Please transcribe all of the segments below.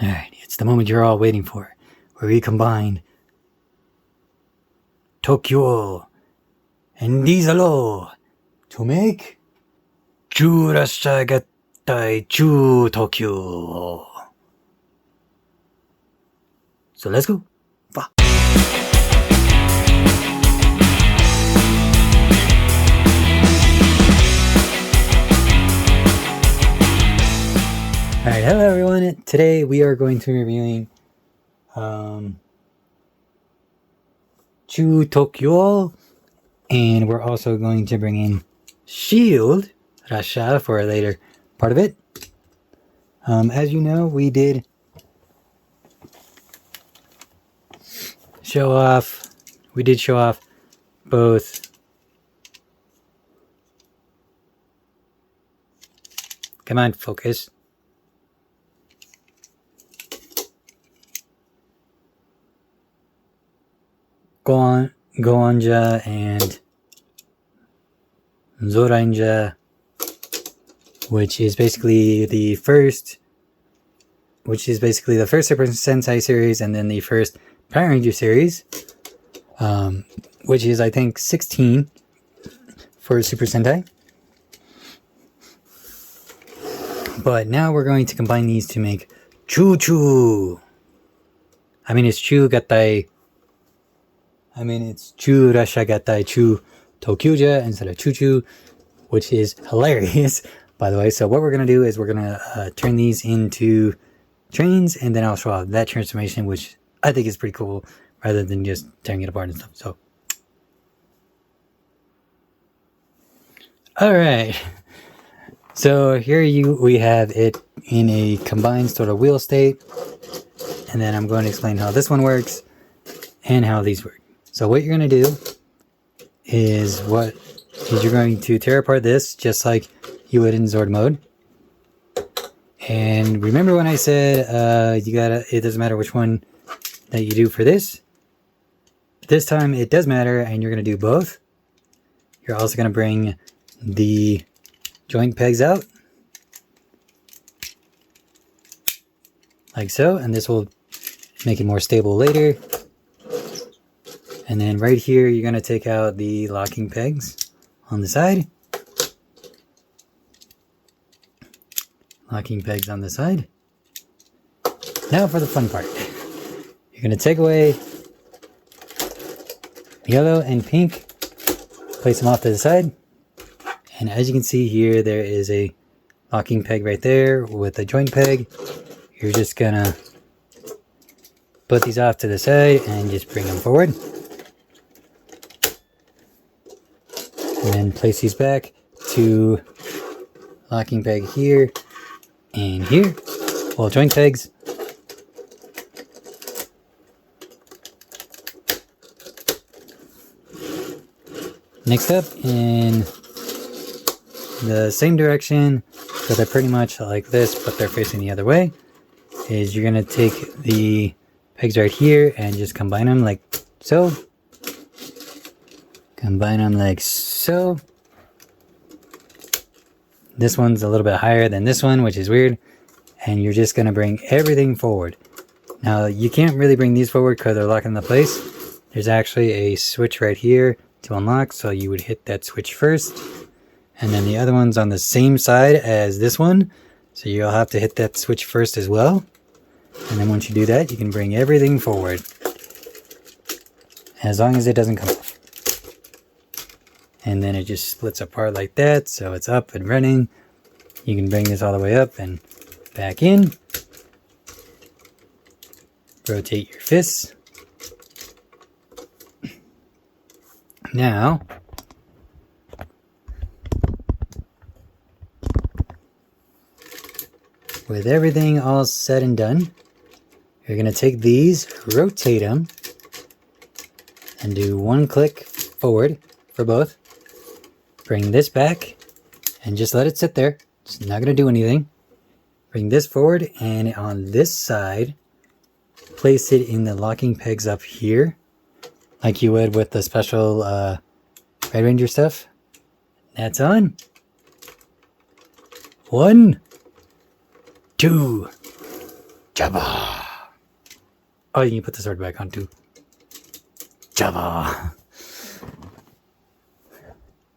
Alright, it's the moment you're all waiting for, where we combine ToQ-Oh and Diesel to make Ressha Gattai ToQ-Oh. So let's go. Bah. Alright, hello everyone. Today we are going to be reviewing ToQ-Oh, and we're also going to bring in Shield Ressha for a later part of it. As you know, we did show off both come on, focus. Goanja and Zords, which is basically the first Super Sentai series, and then the first Power Ranger series, which is I think 16 for Super Sentai. But now we're going to combine these to make Choo-Choo. It's Ressha Gattai ToQger instead of Choo-Choo, which is hilarious, by the way. So what we're going to do is we're going to turn these into trains, and then I'll show off that transformation, which I think is pretty cool, rather than just tearing it apart and stuff. So, alright. So here we have it in a combined sort of wheel state, and then I'm going to explain how this one works and how these work. So what you're going to do is you're going to tear apart this just like you would in Zord mode. And remember when I said it doesn't matter which one that you do for this. This time it does matter, and you're going to do both. You're also going to bring the joint pegs out like so, and this will make it more stable later. And then right here, you're going to take out the locking pegs on the side. Locking pegs on the side. Now for the fun part. You're going to take away yellow and pink. Place them off to the side. And as you can see here, there is a locking peg right there with a joint peg. You're just going to put these off to the side and just bring them forward. And then place these back to locking peg here and here. Well, joint pegs. Next up, in the same direction, so they're pretty much like this, but they're facing the other way, is you're going to take the pegs right here and just combine them like so. Combine them like so. This one's a little bit higher than this one, which is weird. And you're just going to bring everything forward. Now, you can't really bring these forward because they're locked into place. There's actually a switch right here to unlock, so you would hit that switch first. And then the other one's on the same side as this one, so you'll have to hit that switch first as well. And then once you do that, you can bring everything forward, as long as it doesn't come off. And then it just splits apart like that, so it's up and running. You can bring this all the way up and back in. Rotate your fists. Now, with everything all said and done, you're going to take these, rotate them, and do one click forward for both. Bring this back, and just let it sit there. It's not going to do anything. Bring this forward, and on this side, place it in the locking pegs up here, like you would with the special Red Ranger stuff. That's on. 1, 2, Java. Oh, you can put the sword back on too. Java.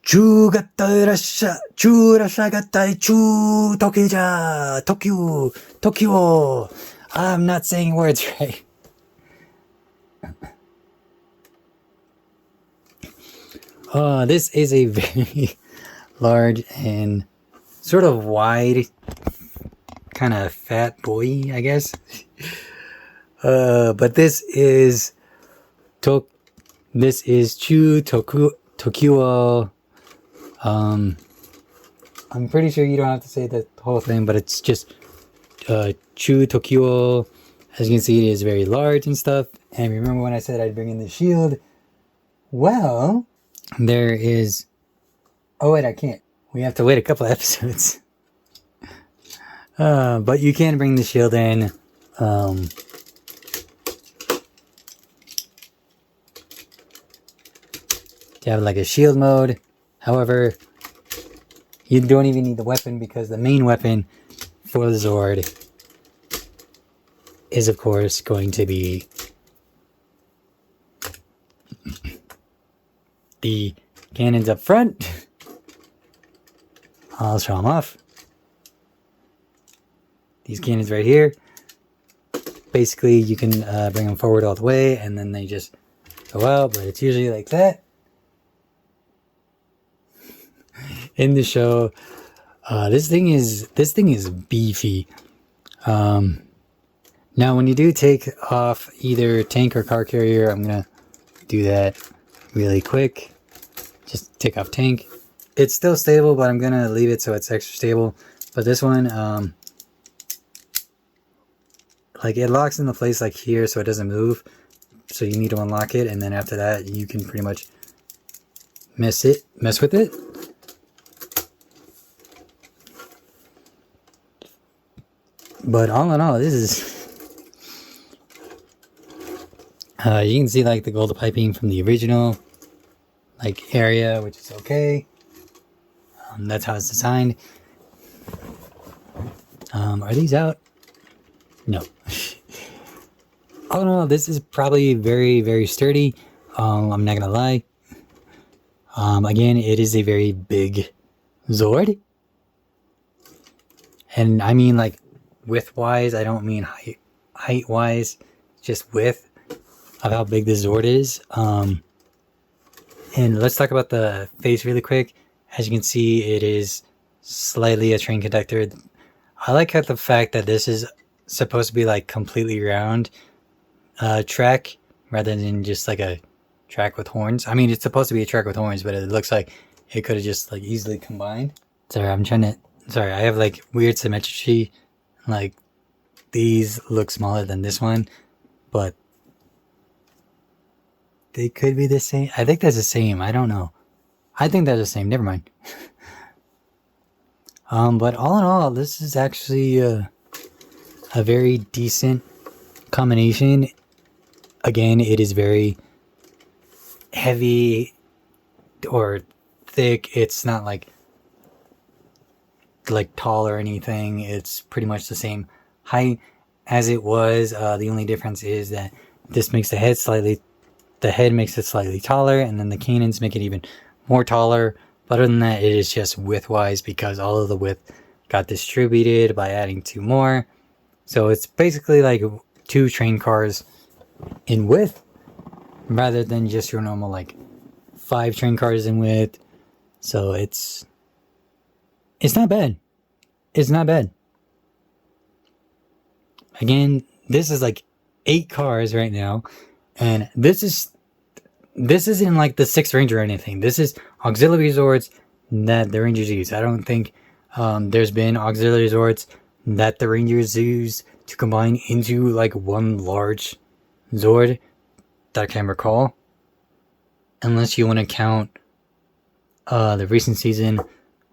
Chu gatai Ressha. Chu Ressha gatai. Chu ToQger. ToQ-Oh. I'm not saying words right. This is a very large and sort of wide, kind of fat boy, I guess. But this is Chu ToQ-Oh. I'm pretty sure you don't have to say the whole thing, but it's just Chu ToQ-Oh. As you can see, it is very large and stuff. And remember when I said I'd bring in the shield? Well, there is... Oh wait, I can't. We have to wait a couple episodes. But you can bring the shield in. To have like a shield mode. However, you don't even need the weapon because the main weapon for the Zord is of course going to be the cannons up front. I'll show them off. These cannons right here. Basically, you can bring them forward all the way, and then they just go out. But it's usually like that. In the show, this thing is beefy. Now, when you do take off either tank or car carrier, I'm gonna do that really quick. Just take off tank. It's still stable, but I'm gonna leave it so it's extra stable. But this one, like it locks into place like here, so it doesn't move. So you need to unlock it, and then after that, you can pretty much mess with it. But all in all, this is... you can see like the gold piping from the original like area, which is okay. That's how it's designed. Are these out? No. All in all, this is probably very, very sturdy. I'm not gonna lie. Again, it is a very big Zord. And I mean like width-wise, I don't mean height-wise, just width of how big the Zord is. And let's talk about the face really quick. As you can see, it is slightly a train conductor. I like how the fact that this is supposed to be like completely round track rather than just like a track with horns. I mean, it's supposed to be a track with horns, but it looks like it could have just like easily combined. Sorry, I have like weird symmetry. Like these look smaller than this one, but they could be the same. I think that's the same. I don't know. I think they're the same. Never mind. But all in all, this is actually a very decent combination. Again, it is very heavy or thick. It's not like tall or anything. It's pretty much the same height as it was. The only difference is that this makes the head makes it slightly taller, and then the cannons make it even more taller. But other than that, it is just width-wise because all of the width got distributed by adding 2 more. So it's basically like 2 train cars in width rather than just your normal like 5 train cars in width. So it's not bad. It's not bad. Again, this is like 8 cars right now, and this isn't like the 6th Ranger or anything. This is auxiliary Zords that the Rangers use. I don't think there's been auxiliary Zords that the Rangers use to combine into like one large Zord that I can recall. Unless you want to count the recent season,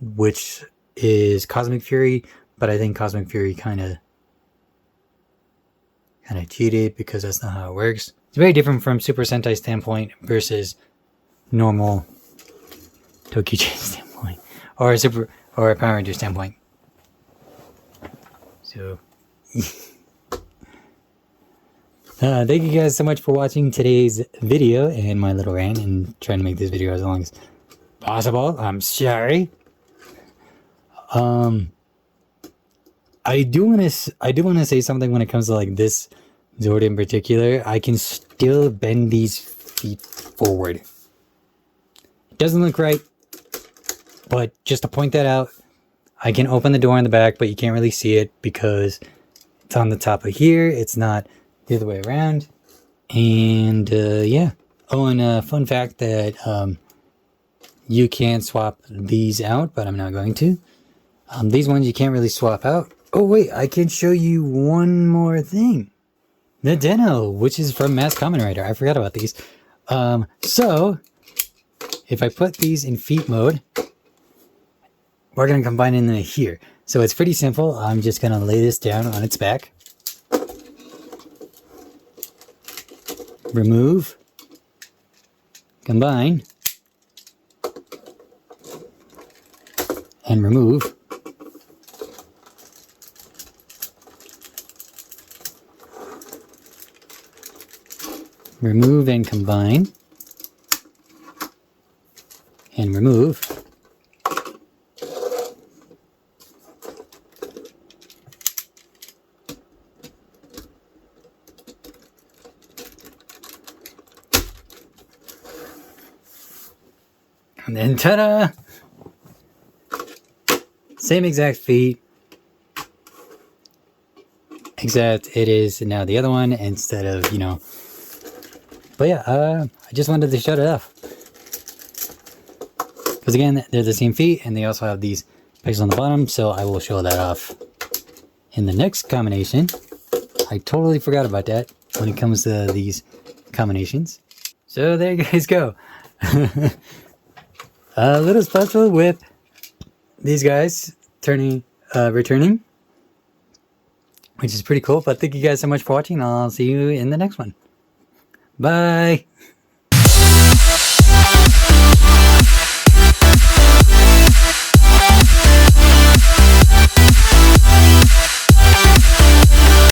which is Cosmic Fury, but I think Cosmic Fury kind of cheated because that's not how it works. It's very different from Super Sentai standpoint versus normal ToQger standpoint, or a Power Ranger standpoint. So Thank you guys so much for watching today's video and my little rant and trying to make this video as long as possible. I'm sorry. I do want to say something when it comes to like this Zord in particular. I can still bend these feet forward. It doesn't look right, but just to point that out, I can open the door in the back, but you can't really see it because it's on the top of here. It's not the other way around. And yeah. Oh, and a fun fact that you can swap these out, but I'm not going to. These ones you can't really swap out. Oh wait, I can show you one more thing. The Deno, which is from Mass Common Writer. I forgot about these. So if I put these in feet mode, we're going to combine it into here. So it's pretty simple. I'm just going to lay this down on its back. Remove. Combine. And remove. Remove and combine. And remove. And then ta-da! Same exact feet. Except it is now the other one instead of, you know. But yeah, I just wanted to shut it off. Because again, they're the same feet and they also have these pegs on the bottom. So I will show that off in the next combination. I totally forgot about that when it comes to these combinations. So there you guys go. A little special with these guys returning, which is pretty cool. But thank you guys so much for watching. I'll see you in the next one. Bye.